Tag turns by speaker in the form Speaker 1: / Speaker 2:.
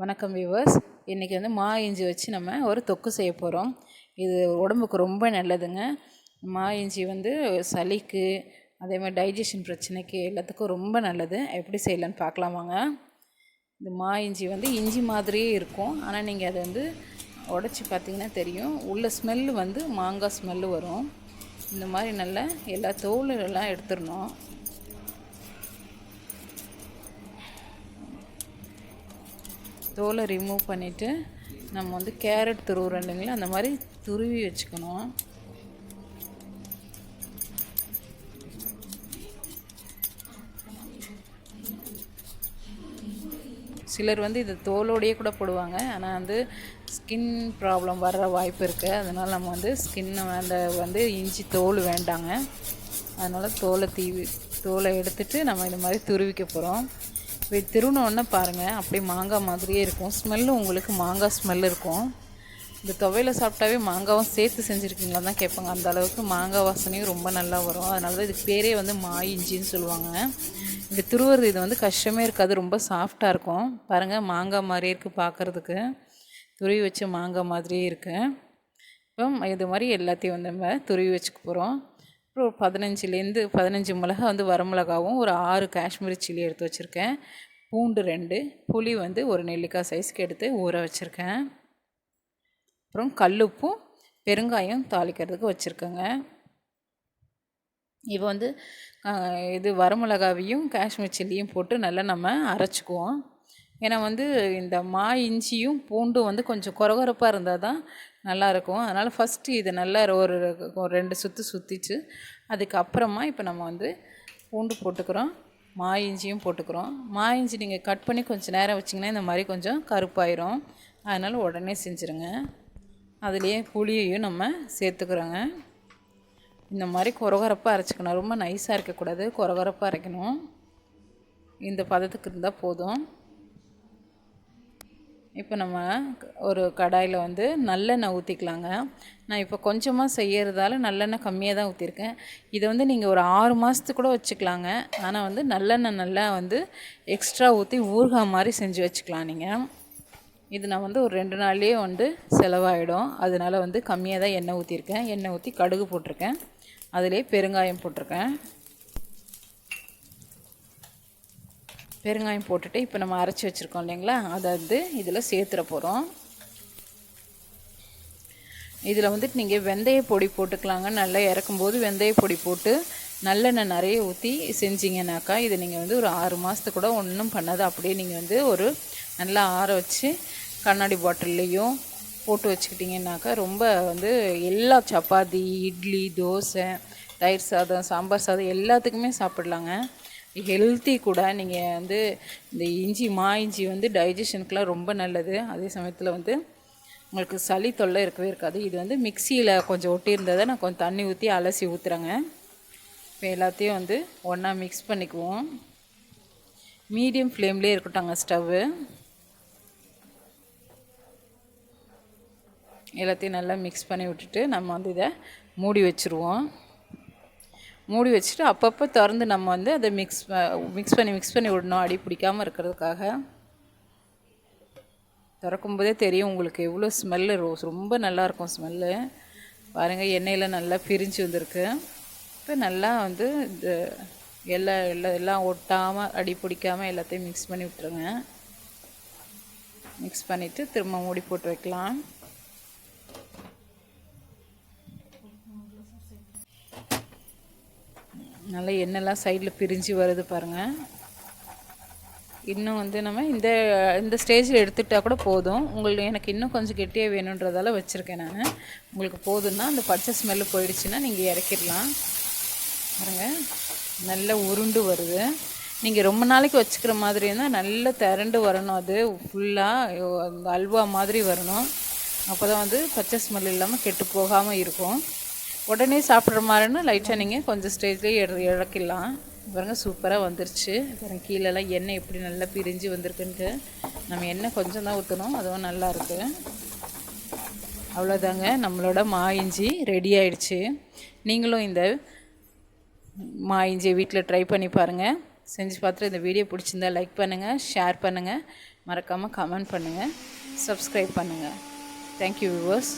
Speaker 1: வணக்கம் வியூவர்ஸ். இன்றைக்கி வந்து மா இஞ்சி வச்சு நம்ம ஒரு தொக்கு செய்ய போகிறோம். இது உடம்புக்கு ரொம்ப நல்லதுங்க. மா இஞ்சி வந்து சளிக்கு, அதே மாதிரி டைஜஷன் பிரச்சனைக்கு எல்லாத்துக்கும் ரொம்ப நல்லது. எப்படி செய்யலான்னு பார்க்கலாம் வாங்க. இந்த மா இஞ்சி வந்து இஞ்சி மாதிரியே இருக்கும். ஆனால் நீங்கள் அதை வந்து உடச்சி பார்த்திங்கன்னா தெரியும். உள்ள ஸ்மெல்லு வந்து மாங்காய் ஸ்மெல்லு வரும். இந்த மாதிரி நல்லா எல்லா தோலெல்லாம் எடுத்துடணும். தோலை ரிமூவ் பண்ணிவிட்டு நம்ம வந்து கேரட் துருவுறோம் இல்லைங்களா, அந்த மாதிரி துருவி வச்சுக்கணும். சிலர் வந்து இது தோலோடையே கூட போடுவாங்க. ஆனால் வந்து ஸ்கின் ப்ராப்ளம் வர்ற வாய்ப்பு இருக்குது. அதனால் நம்ம வந்து அந்த வந்து இஞ்சி தோல் வேண்டாங்க. அதனால் தோலை எடுத்துகிட்டு நம்ம இந்த மாதிரி துருவிக்க போகிறோம். இப்போ திருவினோடனே பாருங்கள், அப்படியே மாங்காய் மாதிரியே இருக்கும். ஸ்மெல்லும் உங்களுக்கு மாங்காய் ஸ்மெல் இருக்கும். இந்த துவையில் சாப்பிட்டாவே மாங்காவும் சேர்த்து செஞ்சுருக்கீங்களா தான் கேட்பாங்க. அந்த அளவுக்கு மாங்காய் வாசனையும் ரொம்ப நல்லா வரும். அதனால தான் இதுக்கு பேரே வந்து மாய் இஞ்சின்னு சொல்லுவாங்க. இந்த துருவுறது இது வந்து கஷ்டமே இருக்காது, ரொம்ப சாஃப்டாக இருக்கும். பாருங்கள், மாங்காய் மாதிரியே இருக்குது பார்க்குறதுக்கு. துருவி வச்ச மாங்காய் மாதிரியே இருக்குது. இப்போ இது மாதிரி எல்லாத்தையும் வந்து நம்ம துருவி வச்சுக்க போகிறோம். அப்புறம் 15 மிளகா வந்து வரமிளகாவும், ஒரு 6 காஷ்மீரி சில்லி எடுத்து வச்சுருக்கேன். பூண்டு 2, புளி வந்து ஒரு நெல்லிக்காய் சைஸ்க்கு எடுத்து ஊற வச்சுருக்கேன். அப்புறம் கல்லுப்பும் பெருங்காயம் தாளிக்கிறதுக்கு வச்சுருக்கேங்க. இப்போ வந்து இது வரமிளகாவையும் காஷ்மீரி சில்லியும் போட்டு நல்லா நம்ம அரைச்சிக்குவோம். ஏன்னா வந்து இந்த மா இஞ்சியும் பூண்டும் வந்து கொஞ்சம் கொரகொரப்பாக இருந்தால் தான் நல்லாயிருக்கும். அதனால் ஃபஸ்ட்டு இதை நல்லா ஒரு 2 சுற்றிட்டு அதுக்கப்புறமா இப்போ நம்ம வந்து பூண்டு போட்டுக்கிறோம், மா இஞ்சியும் போட்டுக்கிறோம். மா இஞ்சி நீங்கள் கட் பண்ணி கொஞ்சம் நேரம் வச்சிங்கன்னா இந்த மாதிரி கொஞ்சம் கருப்பாயிரும். அதனால் உடனே செஞ்சுருங்க. அதுலேயே புளியையும் நம்ம சேர்த்துக்கிறோங்க. இந்த மாதிரி கொரகொரப்பாக அரைச்சிக்கணும். ரொம்ப நைஸாக இருக்கக்கூடாது, கொரகொரப்பாக அரைக்கணும். இந்த பதத்துக்கு இருந்தால் போதும். இப்போ நம்ம ஒரு கடாயில் வந்து நல்லெண்ணெய் ஊற்றிக்கலாங்க. நான் இப்போ கொஞ்சமாக செய்கிறதால நல்லெண்ணெய் கம்மியாக தான் ஊற்றிருக்கேன். இதை வந்து நீங்கள் ஒரு 6 மாதத்துக்கு கூட வச்சுக்கலாங்க. ஆனால் வந்து நல்லெண்ணெய் நல்லா வந்து எக்ஸ்ட்ரா ஊற்றி ஊறுகாய் மாதிரி செஞ்சு வச்சுக்கலாம் நீங்கள். இது நான் வந்து ஒரு 2 நாள்லேயே வந்து செலவாகிடும். அதனால் வந்து கம்மியாக தான் எண்ணெய் ஊற்றிருக்கேன். எண்ணெய் ஊற்றி கடுகு போட்டிருக்கேன், அதிலே பெருங்காயம் போட்டிருக்கேன். பெருங்காயம் போட்டுட்டு இப்போ நம்ம அரைச்சி வச்சுருக்கோம் இல்லைங்களா, அதை வந்து இதில் சேர்த்துற போகிறோம். இதில் வந்துட்டு நீங்கள் வெந்தய பொடி போட்டுக்கலாங்க. நல்லா இறக்கும்போது வெந்தய பொடி போட்டு நல்லெண்ணெய் நிறைய ஊற்றி செஞ்சிங்கனாக்கா இதை நீங்கள் வந்து ஒரு 6 மாதத்துக்கு கூட ஒன்றும் பண்ணாது. அப்படியே நீங்கள் வந்து ஒரு நல்லா ஆற வச்சு கண்ணாடி பாட்டில்லையும் போட்டு வச்சுக்கிட்டிங்கனாக்கா ரொம்ப வந்து எல்லா சப்பாத்தி, இட்லி, தோசை, தயிர் சாதம், சாம்பார் சாதம் எல்லாத்துக்குமே சாப்பிட்லாங்க. ஹெல்த்தி கூட. நீங்கள் வந்து இந்த மா இஞ்சி வந்து டைஜஷனுக்குலாம் ரொம்ப நல்லது. அதே சமயத்தில் வந்து உங்களுக்கு சளி தொல்லை இருக்கவே இருக்காது. இது வந்து மிக்சியில் கொஞ்சம் ஒட்டியிருந்ததை நான் கொஞ்சம் தண்ணி ஊற்றி அலசி ஊற்றுறேங்க. இப்போ எல்லாத்தையும் வந்து ஒன்றா மிக்ஸ் பண்ணிக்குவோம். மீடியம் ஃப்ளேம்லேயே இருக்கட்டாங்க ஸ்டவ்வு. எல்லாத்தையும் நல்லா மிக்ஸ் பண்ணி விட்டுட்டு நம்ம வந்து இதை மூடி வச்சுருவோம். மூடி வச்சுட்டு அப்பப்போ திறந்து நம்ம வந்து அதை மிக்ஸ் பண்ணி விடணும், அடி பிடிக்காமல் இருக்கிறதுக்காக. திறக்கும்போதே தெரியும் உங்களுக்கு எவ்வளோ ஸ்மெல்லு, ரொம்ப நல்லாயிருக்கும் ஸ்மெல்லு. பாருங்கள், எண்ணெயில் நல்லா பிரிஞ்சு வந்திருக்கு. இப்போ நல்லா வந்து இந்த எல்லாம் ஒட்டாமல் அடி பிடிக்காமல் எல்லாத்தையும் மிக்ஸ் பண்ணி விட்டுருங்க. மிக்ஸ் பண்ணிவிட்டு திரும்ப மூடி போட்டு வைக்கலாம். நல்லா எண்ணெய்லாம் சைடில் பிரிஞ்சு வருது பாருங்கள். இன்னும் வந்து நம்ம இந்த ஸ்டேஜில் எடுத்துக்கிட்டால் கூட போதும். எனக்கு இன்னும் கொஞ்சம் கெட்டியாக வேணுன்றதால வச்சுருக்கேன் நான். உங்களுக்கு போதும்னா அந்த பச்சை ஸ்மெல்லு போயிடுச்சுன்னா நீங்கள் இறக்கிடலாம். பாருங்கள், நல்லா உருண்டு வருது. நீங்கள் ரொம்ப நாளைக்கு வச்சுக்கிற மாதிரி இருந்தால் நல்லா திரண்டு வரணும். அது ஃபுல்லாக அந்த அல்வா மாதிரி வரணும். அப்போ தான் வந்து பச்சை ஸ்மெல் இல்லாமல் கெட்டு போகாமல் இருக்கும். உடனே சாப்பிட்ற மாதிரின்னா லைட்டாக நீங்கள் கொஞ்சம் ஸ்டேஜ்லேயே இறக்கிடலாம். பாருங்கள், சூப்பராக வந்துருச்சு. பாருங்கள், கீழெல்லாம் எண்ணெய் எப்படி நல்லா பிரிஞ்சு வந்திருக்குன்ட்டு. நம்ம எண்ணெய் கொஞ்சம் தான் ஊற்றணும், அதுவும் நல்லா இருக்குது. அவ்வளோதாங்க, நம்மளோட மா இஞ்சி ரெடி ஆயிடுச்சு. நீங்களும் இந்த மா இஞ்சியை வீட்டில் ட்ரை பண்ணி பாருங்கள். செஞ்சு பார்த்துட்டு இந்த வீடியோ பிடிச்சிருந்தா லைக் பண்ணுங்கள், ஷேர் பண்ணுங்கள், மறக்காமல் கமெண்ட் பண்ணுங்கள், சப்ஸ்கிரைப் பண்ணுங்கள். Thank you viewers.